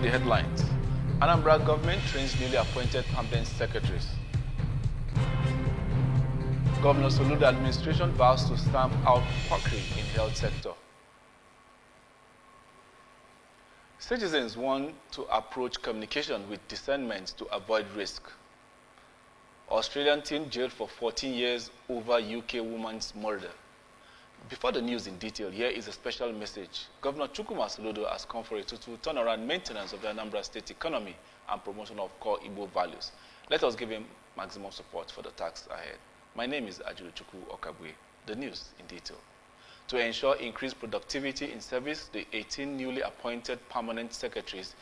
the headlines. Anambra government trains newly appointed permanent secretaries. Governor Soludo administration vows to stamp out quackery in health sector. Citizens want to approach communication with discernment to avoid risk. Australian teen jailed for 14 years over UK woman's murder. Before the news in detail, here is a special message. Governor Chukwuma Soludo has come for a total turnaround maintenance of the Anambra State economy and promotion of core Igbo values. Let us give him maximum support for the task ahead. My name is Ajuruchukwu Okabwe. The news in detail. To ensure increased productivity in service, the 18 newly appointed permanent secretaries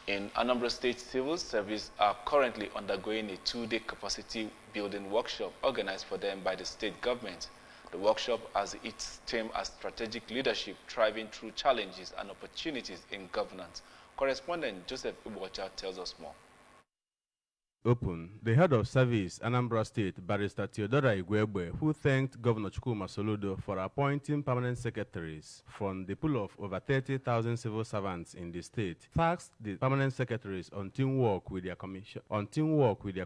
in Anambra State Civil Service are currently undergoing a 2-day capacity building workshop organized for them by the state government. The workshop has its theme as strategic leadership, thriving through challenges and opportunities in governance. Correspondent Joseph Ubocha tells us more. Open, the head of service, Anambra State, Barrister Theodora Igwegbe, who thanked Governor Chukwuma Soludo for appointing permanent secretaries from the pool of over 30,000 civil servants in the state, tasked the permanent secretaries on teamwork with their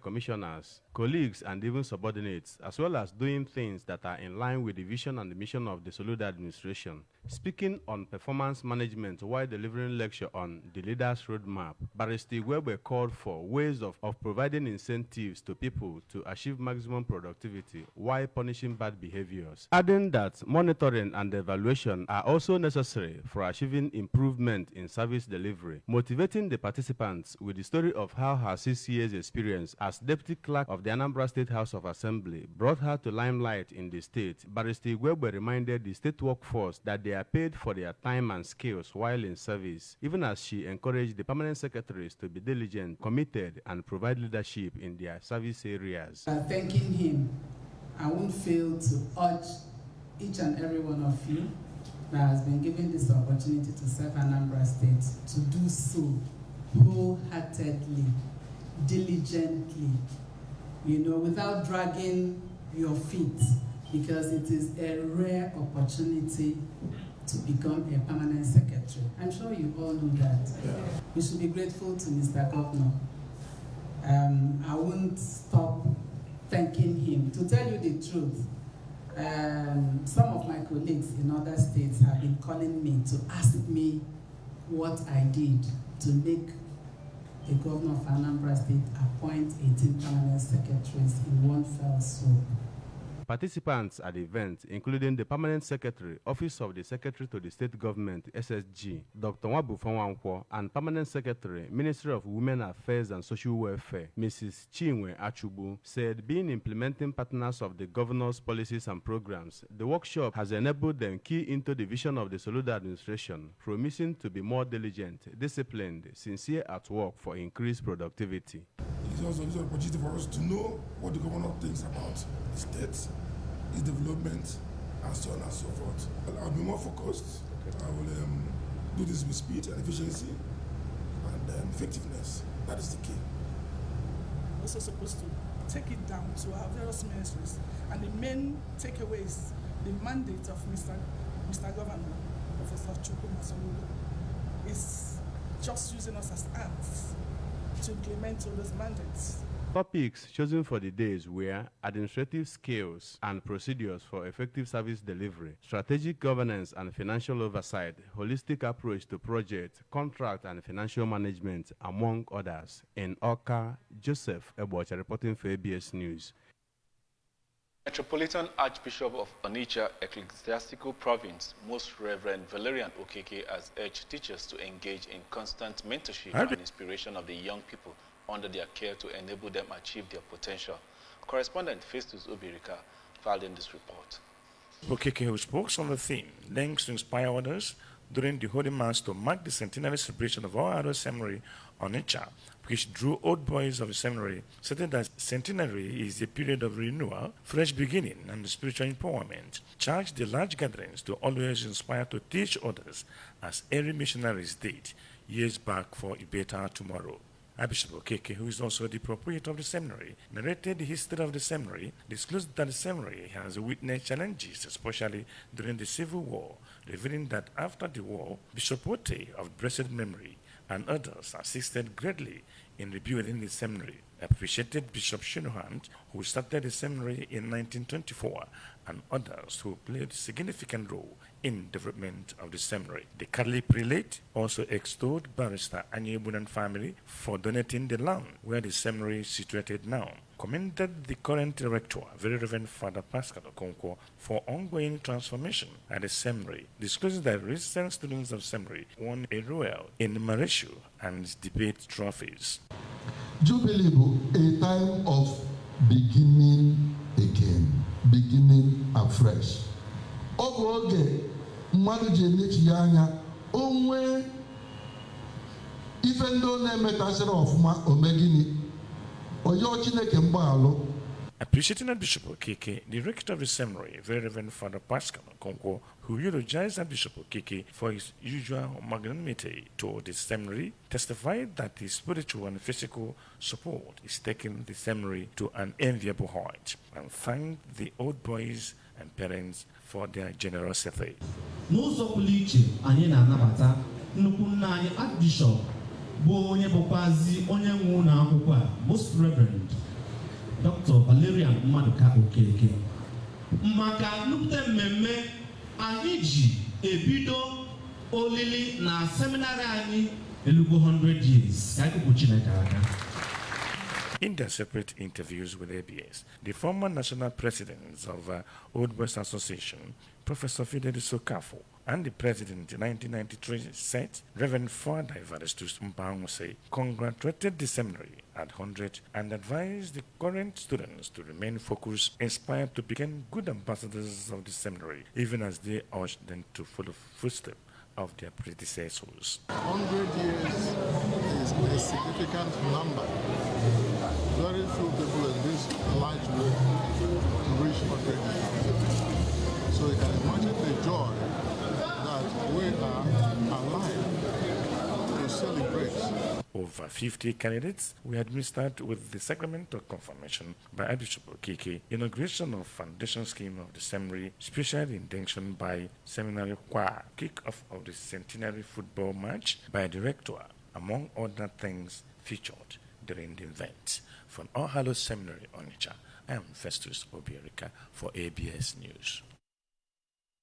commissioners, colleagues, and even subordinates, as well as doing things that are in line with the vision and the mission of the Soludo administration. Speaking on performance management while delivering lecture on the leader's roadmap, Barrister Igwegbe called for ways of providing incentives to people to achieve maximum productivity while punishing bad behaviors, adding that monitoring and evaluation are also necessary for achieving improvement in service delivery, motivating the participants with the story of how her 6 years experience as deputy clerk of the Anambra State House of Assembly brought her to limelight in the state. Barrister Igwegbe reminded the state workforce that they are paid for their time and skills while in service, even as she encouraged the permanent secretaries to be diligent, committed, and provide leadership in their service areas. Thanking him, I won't fail to urge each and every one of you that has been given this opportunity to serve Anambra State to do so wholeheartedly, diligently, without dragging your feet, because it is a rare opportunity to become a permanent secretary. I'm sure you all know that. Yeah. We should be grateful to Mr. Governor. I won't stop thanking him. To tell you the truth, some of my colleagues in other states have been calling me to ask me what I did to make the governor of Anambra State appoint 18 permanent secretaries in one fell swoop. Participants at the event, including the Permanent Secretary, Office of the Secretary to the State Government, SSG, Dr. Nwabu Fonwankwo, and Permanent Secretary, Ministry of Women Affairs and Social Welfare, Mrs. Chinwe Achubu, said being implementing partners of the governor's policies and programs, the workshop has enabled them key into the vision of the Soludo administration, promising to be more diligent, disciplined, sincere at work for increased productivity. It's also an opportunity for us to know what the governor thinks about the state, its development, and so on and so forth. I'll be more focused. I will do this with speed and efficiency and effectiveness. That is the key. We're also supposed to take it down to our various ministries, and the main takeaway is the mandate of Mr. Governor, Professor Chukwuma Soludo, is just using us as ants to implement all those mandates. Topics chosen for the days were administrative skills and procedures for effective service delivery, strategic governance and financial oversight, holistic approach to project, contract and financial management, among others. In Oka, Joseph Ebocha reporting for ABS News. Metropolitan Archbishop of Onitsha Ecclesiastical Province, Most Reverend Valerian Okeke, has urged teachers to engage in constant mentorship and inspiration of the young people under their care to enable them achieve their potential. Correspondent Festus Obirika filed in this report. Okeke, who spoke on the theme, Links to Inspire Others, during the Holy Mass to mark the centenary celebration of our adult seminary Onitsha, which drew old boys of the seminary, stating that centenary is a period of renewal, fresh beginning, and spiritual empowerment. Charged the large gatherings to always inspire to teach others, as early missionaries did years back for a better tomorrow. Archbishop Okeke, who is also the proprietor of the seminary, narrated the history of the seminary, disclosed that the seminary has witnessed challenges, especially during the Civil War, revealing that after the war, Bishop Ote of blessed memory and others assisted greatly in rebuilding the seminary. Appreciated Bishop Shinuhand, who started the seminary in 1924, and others who played a significant role in development of the seminary. The Catholic prelate also extolled Barrister Anyebunan family for donating the land where the seminary is situated now, commended the current rector, Very Reverend Father Pascal Okonkwo, for ongoing transformation at the seminary, disclosing that recent students of seminary won a royal in Marishu and debate trophies. Jubilee is a time of beginning again, beginning afresh. Oge mmadụ ji emechi ya anya onwe ife ndị ọ na-emetasịrị ọfụma omegini oyo Chineke mgbaalụ. Appreciating Bishop Okeke, the rector of the seminary, Very Reverend Father Pascal Okonkwo, who eulogized Bishop Okeke for his usual magnanimity toward the seminary, testified that his spiritual and physical support is taking the seminary to an enviable height, and thanked the old boys and parents for their generosity. N'ụzọ pụrụ iche anyị na-anabata nnukwu nna anyị Archbishop bụ onye bụkwazi onye nwe ụlọ akwụkwọ a, Most Reverend Dr. Valerian Maduka Okeke. Maka nnukwu mmemme anyị ji ebido olili na seminary anyị elugo 100 years ka akụkụ Chineke aka. In their separate interviews with ABS, the former national presidents of Old West Association, Professor Fidelis Okafo, and the president in 1993 said, Reverend Father Evaristus Mpangose congratulated the seminary at 100 and advised the current students to remain focused, inspired to become good ambassadors of the seminary, even as they urged them to follow footsteps of their predecessors. 100 years is a significant number. Very few people in this large way reach 100 years. So you can imagine the joy that we are alive to celebrate. Over 50 candidates were administered with the sacrament of confirmation by Archbishop Okeke, inauguration of foundation scheme of the seminary, special intention by seminary choir, kick-off of the centenary football match by the rector, among other things featured during the event. From All Hallows Seminary, Onitsha, I am Festus Obierika for ABS News.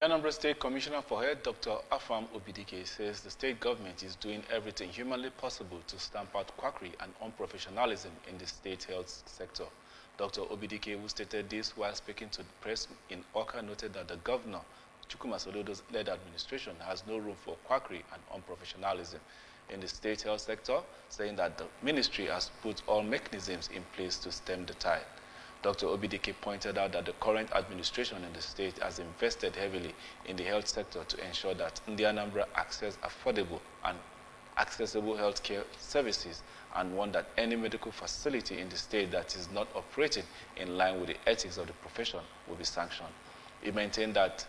Anambra State Commissioner for Health, Dr. Afam Obidike, says the state government is doing everything humanly possible to stamp out quackery and unprofessionalism in the state health sector. Dr. Obidike, who stated this while speaking to the press in Awka, noted that the governor, Chukwuma Soludo's led administration, has no room for quackery and unprofessionalism in the state health sector, saying that the ministry has put all mechanisms in place to stem the tide. Dr. Obidike pointed out that the current administration in the state has invested heavily in the health sector to ensure that Anambra access affordable and accessible healthcare services, and warned that any medical facility in the state that is not operating in line with the ethics of the profession will be sanctioned. He maintained that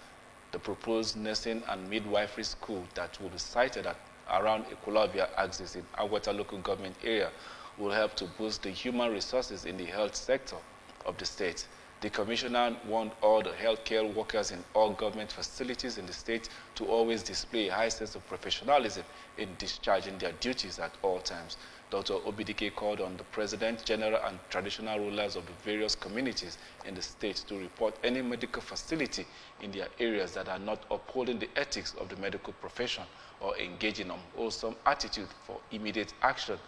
the proposed nursing and midwifery school that will be sited at around Ekulabia axis in Agwata local government area will help to boost the human resources in the health sector of the state. The commissioner warned all the healthcare workers in all government facilities in the state to always display a high sense of professionalism in discharging their duties at all times. Dr. Obidike called on the president, general, and traditional rulers of the various communities in the state to report any medical facility in their areas that are not upholding the ethics of the medical profession or engaging in unwholesome attitude for immediate action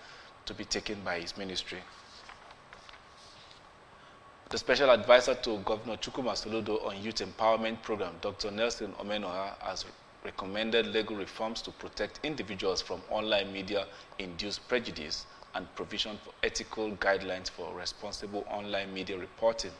to be taken by his ministry. The special advisor to Governor Chukwuma Soludo on Youth Empowerment Program, Dr. Nelson Omenoha, has recommended legal reforms to protect individuals from online media-induced prejudice and provision for ethical guidelines for responsible online media reporting.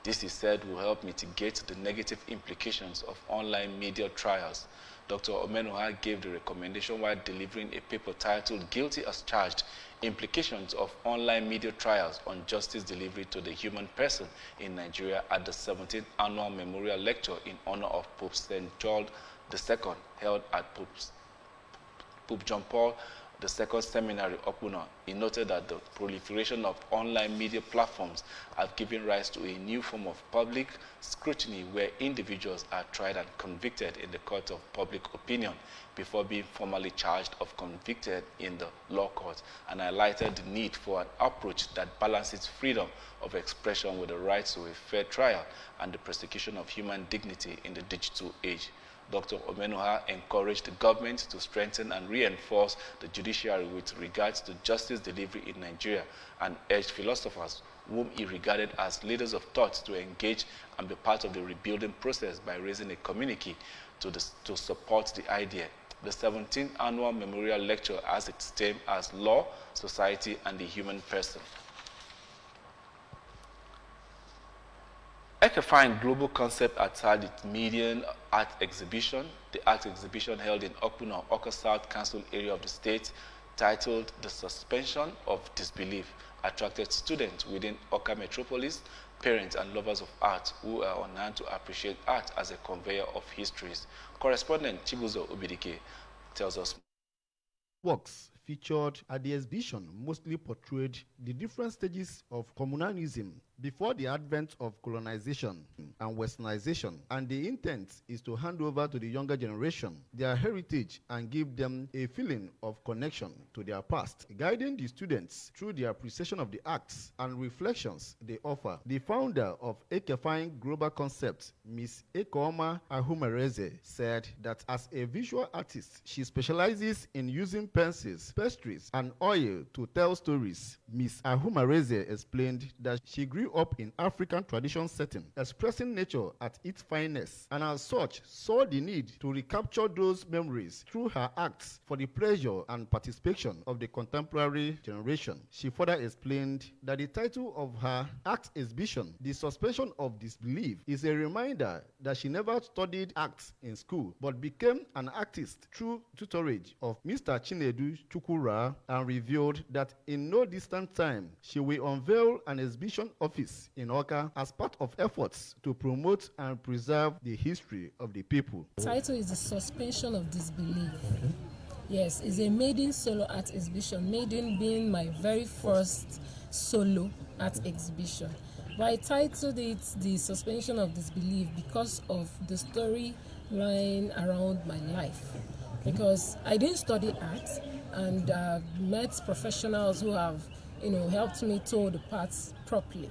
This, he said, will help mitigate the negative implications of online media trials. Dr. Omenoha gave the recommendation while delivering a paper titled Guilty as Charged, Implications of Online Media Trials on Justice Delivery to the Human Person in Nigeria at the 17th Annual Memorial Lecture in honor of Pope St. John II, held at Pope John Paul the second seminary, Okpuno, he noted that the proliferation of online media platforms have given rise to a new form of public scrutiny where individuals are tried and convicted in the court of public opinion before being formally charged or convicted in the law court, and highlighted the need for an approach that balances freedom of expression with the right to a fair trial and the prosecution of human dignity in the digital age. Dr. Omenoha encouraged the government to strengthen and reinforce the judiciary with regards to justice delivery in Nigeria and urged philosophers whom he regarded as leaders of thought to engage and be part of the rebuilding process by raising a communique to support the idea. The 17th annual memorial lecture has its theme as Law, Society, and the Human Person. Ekefine Global Concept Arts had its median art exhibition. The art exhibition held in Okpuno, Awka South Council area of the state, titled The Suspension of Disbelief, attracted students within Awka Metropolis, parents and lovers of art who are on hand to appreciate art as a conveyor of histories. Correspondent Chibuzo Obidike tells us. Works featured at the exhibition mostly portrayed the different stages of communalism before the advent of colonization and westernization, and the intent is to hand over to the younger generation their heritage and give them a feeling of connection to their past, guiding the students through the appreciation of the acts and reflections they offer. The founder of Ekefine Global Concept, Ms. Ekeoma Ahumereze, said that as a visual artist, she specializes in using pencils, pastries, and oil to tell stories. Ms. Ahumereze explained that she grew up in African tradition setting, expressing nature at its finest, and as such saw the need to recapture those memories through her acts for the pleasure and participation of the contemporary generation. She further explained that the title of her art exhibition, The Suspension of Disbelief, is a reminder that she never studied acts in school but became an artist through tutorage of Mr. Chinedu Chukura, and revealed that in no distant time she will unveil an exhibition office in Awka as part of efforts to promote and preserve the history of the people. The title is The Suspension of Disbelief. Yes, it's a maiden solo art exhibition, maiden being my very first solo art exhibition. But I titled it The Suspension of Disbelief because of the storyline around my life. Because I didn't study art, and met professionals who have, helped me tell the parts properly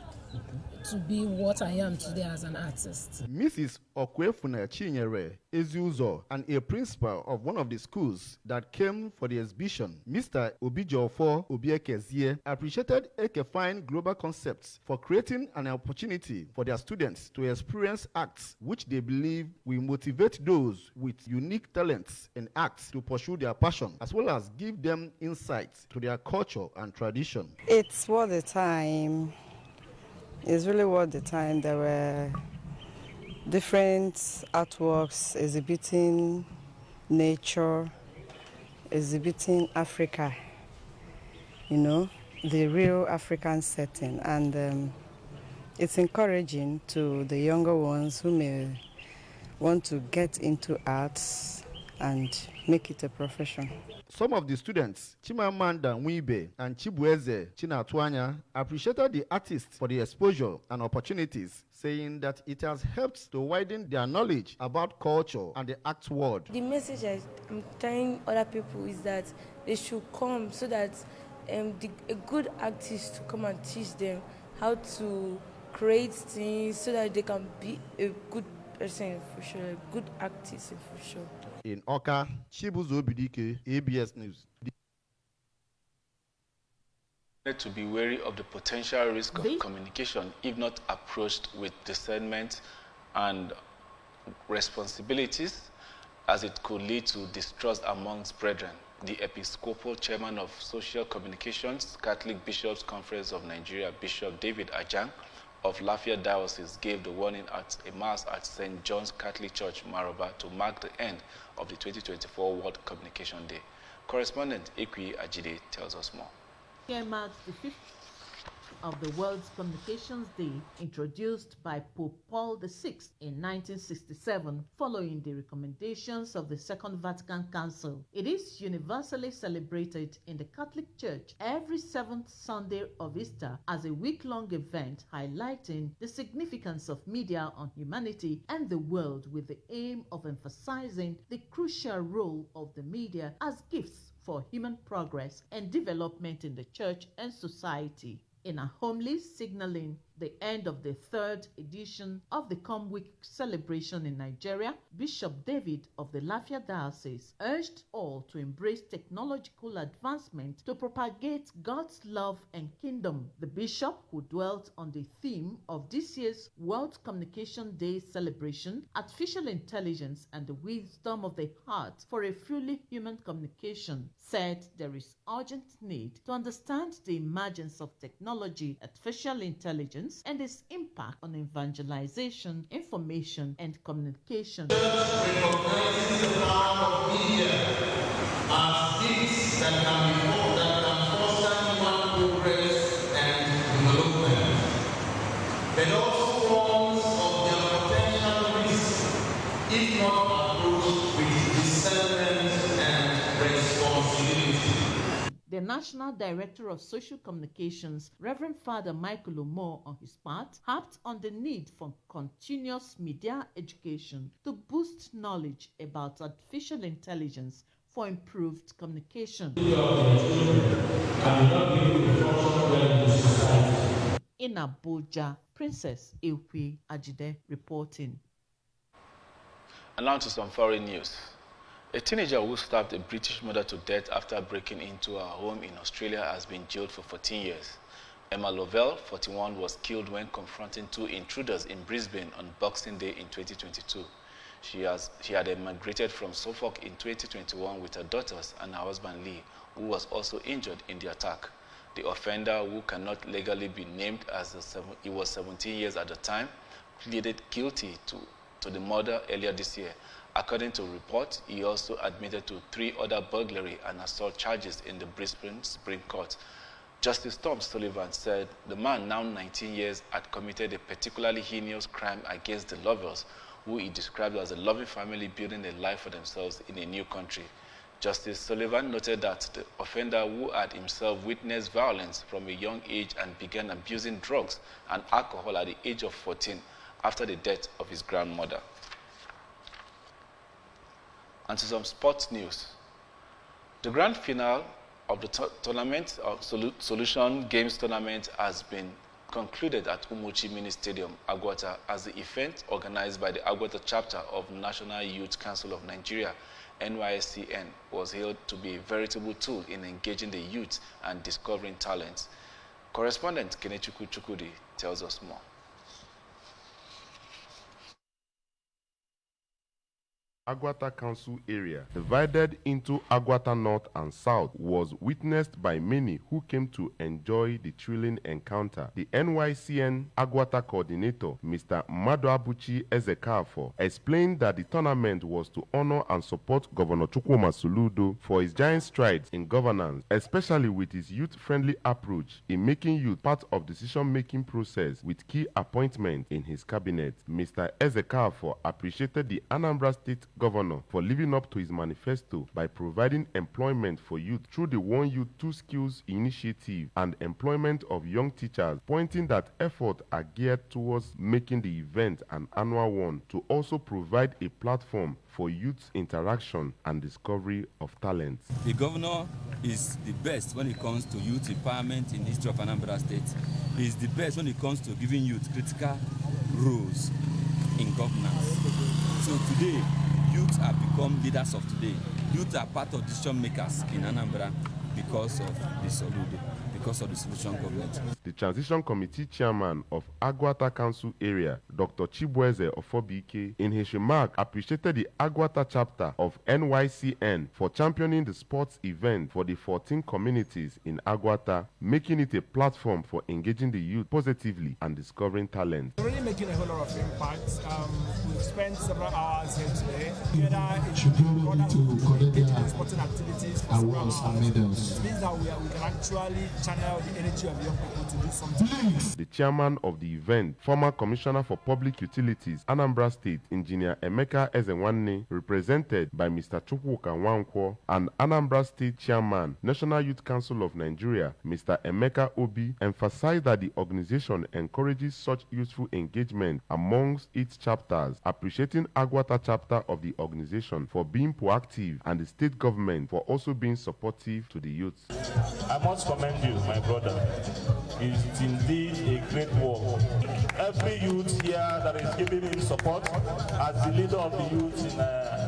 to be what I am today as an artist. Mrs. Okwefuna Chinyere Ezuzo, and a principal of one of the schools that came for the exhibition, Mr. Obijofo Obiekezie, appreciated Ekefine Global Concepts for creating an opportunity for their students to experience acts which they believe will motivate those with unique talents in acts to pursue their passion, as well as give them insights to their culture and tradition. It's worth the time. It's really worth the time. There were different artworks exhibiting nature, exhibiting Africa, the real African setting. And it's encouraging to the younger ones who may want to get into arts and make it a profession. Some of the students, Chimamanda Nwibe and Chibueze Chinatuanya, appreciated the artists for the exposure and opportunities, saying that it has helped to widen their knowledge about culture and the art world. The message I'm telling other people is that they should come so that a good artist to come and teach them how to create things so that they can be a good person for sure, a good artist for sure. In Awka, Chibuzo Obidike, ABS News. To be wary of the potential risk of communication if not approached with discernment and responsibilities, as it could lead to distrust amongst brethren. The Episcopal Chairman of Social Communications, Catholic Bishops' Conference of Nigeria, Bishop David Ajang of Lafayette Diocese, gave the warning at a mass at St. John's Catholic Church, Maroba, to mark the end of the 2024 World Communication Day. Correspondent Ekwi Ajide tells us more. Here marks the of the World Communications Day introduced by Pope Paul VI in 1967 following the recommendations of the Second Vatican Council. It is universally celebrated in the Catholic Church every seventh Sunday of Easter as a week-long event highlighting the significance of media on humanity and the world, with the aim of emphasizing the crucial role of the media as gifts for human progress and development in the church and society. In a homily signaling the end of the third edition of the Come Week celebration in Nigeria, Bishop David of the Lafia Diocese urged all to embrace technological advancement to propagate God's love and kingdom. The bishop, who dwelt on the theme of this year's World Communication Day celebration, artificial intelligence and the wisdom of the heart for a fully human communication, said there is urgent need to understand the emergence of technology, artificial intelligence, and its impact on evangelization, information, and communication. Recognizing the power of media as things that can foster human progress and development, but also forms of their potential risk if not approached with discernment and responsibility. The National Director of Social Communications, Reverend Father Michael Omo, on his part, harped on the need for continuous media education to boost knowledge about artificial intelligence for improved communication. In Abuja, Princess Ekwe Ajide reporting. And now to some foreign news. A teenager who stabbed a British mother to death after breaking into her home in Australia has been jailed for 14 years. Emma Lovell, 41, was killed when confronting two intruders in Brisbane on Boxing Day in 2022. She had emigrated from Suffolk in 2021 with her daughters and her husband Lee, who was also injured in the attack. The offender, who cannot legally be named as he was 17 years at the time, pleaded guilty to the murder earlier this year. According to reports, he also admitted to 3 other burglary and assault charges in the Brisbane Supreme Court. Justice Tom Sullivan said the man, now 19 years, had committed a particularly heinous crime against the Lovells, who he described as a loving family building a life for themselves in a new country. Justice Sullivan noted that the offender, who had himself witnessed violence from a young age and began abusing drugs and alcohol at the age of 14 after the death of his grandmother. And to some sports news. The grand finale of the tournament, Solution Games tournament, has been concluded at Umuchi Mini Stadium, Agwata, as the event organized by the Agwata chapter of National Youth Council of Nigeria, NYSCN, was hailed to be a veritable tool in engaging the youth and discovering talents. Correspondent Kenechukwu Chukudi tells us more. Agwata Council area, divided into Agwata North and South, was witnessed by many who came to enjoy the thrilling encounter. The NYCN Agwata coordinator, Mr. Maduabuchi Ezekafo, explained that the tournament was to honor and support Governor Chukwuma Soludo for his giant strides in governance, especially with his youth-friendly approach in making youth part of decision-making process with key appointments in his cabinet. Mr. Ezekafo appreciated the Anambra State Governor for living up to his manifesto by providing employment for youth through the One Youth, Two Skills initiative and employment of young teachers, pointing that efforts are geared towards making the event an annual one to also provide a platform for youth interaction and discovery of talents. The governor is the best when it comes to youth empowerment in the history of Anambra State. He is the best when it comes to giving youth critical roles in governance. So today, youth have become leaders of today. Youth are part of decision makers in Anambra because of the Soludo, because of the solution government. The Transition Committee Chairman of Agwata Council Area, Dr. Chibueze Ofobike, in his remark appreciated the Agwata chapter of NYCN for championing the sports event for the 14 communities in Agwata, making it a platform for engaging the youth positively and discovering talent. We're really making a whole lot of impact. We've spent several hours here today, together in sporting activities for several hours. It means that we can actually channel the energy of young people to do something. The chairman of the event, former Commissioner for Public Utilities, Anambra State, Engineer Emeka Ezenwanne, represented by Mr. Chukwuka Nwankwo, and Anambra State Chairman, National Youth Council of Nigeria, Mr. Emeka Obi, emphasized that the organization encourages such useful engagement amongst its chapters, appreciating Agwata chapter of the organization for being proactive and the state government for also being supportive to the youth. I must commend you, my brother. It's indeed a great work. Every youth here that is giving him support as the leader of the youth in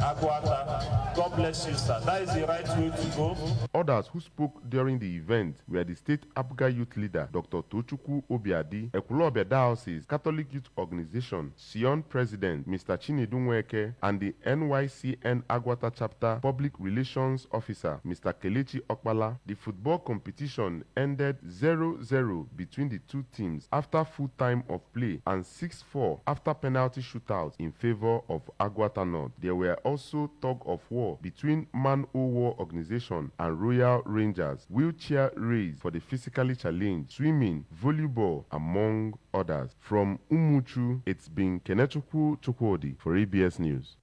Agwata, God bless you, sir. That is the right way to go. Others who spoke during the event were the state Abuga youth leader, Dr. Tochukwu Obiadi, Ekulobia Diocese Catholic Youth Organization, Sion President, Mr. Chinedu Nweke, and the NYCN Agwata chapter Public Relations Officer, Mr. Kelechi Okpala. The football competition ended 0-0 between the two teams after full time of play and 6-4 after penalty shootout in favor of Agwata North. There were also tug of war between Man O War Organization and Royal Rangers, wheelchair race for the physically challenged, swimming, volleyball, among others. From Umuchu, it's been Kenechukwu Chukwudi for ABS News.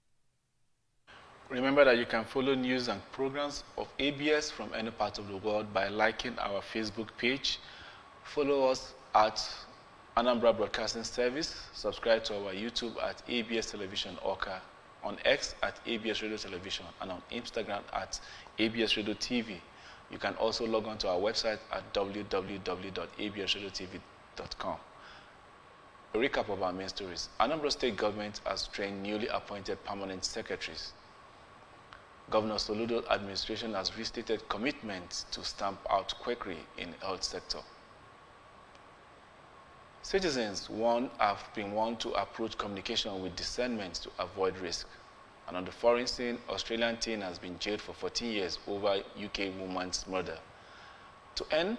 Remember that you can follow news and programs of ABS from any part of the world by liking our Facebook page. Follow us at Anambra Broadcasting Service. Subscribe to our YouTube at ABS Television Oka, on X at ABS Radio Television, and on Instagram at ABS Radio TV. You can also log on to our website at www.absradiotv.com. A recap of our main stories. Anambra State Government has trained newly appointed permanent secretaries. Governor Soludo's administration has restated commitment to stamp out quackery in the health sector. Citizens have been warned to approach communication with discernment to avoid risk. And on the foreign scene, Australian teen has been jailed for 14 years over UK woman's murder. To end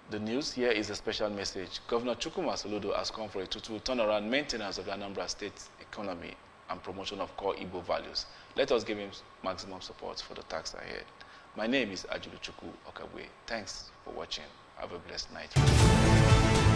the news, here is a special message. Governor Chukwuma Soludo has come for a total turnaround maintenance of the Anambra State economy and promotion of core Igbo values. Let us give him maximum support for the task ahead. My name is Ajulu Chukwu Okagwe. Thanks for watching. Have a blessed night.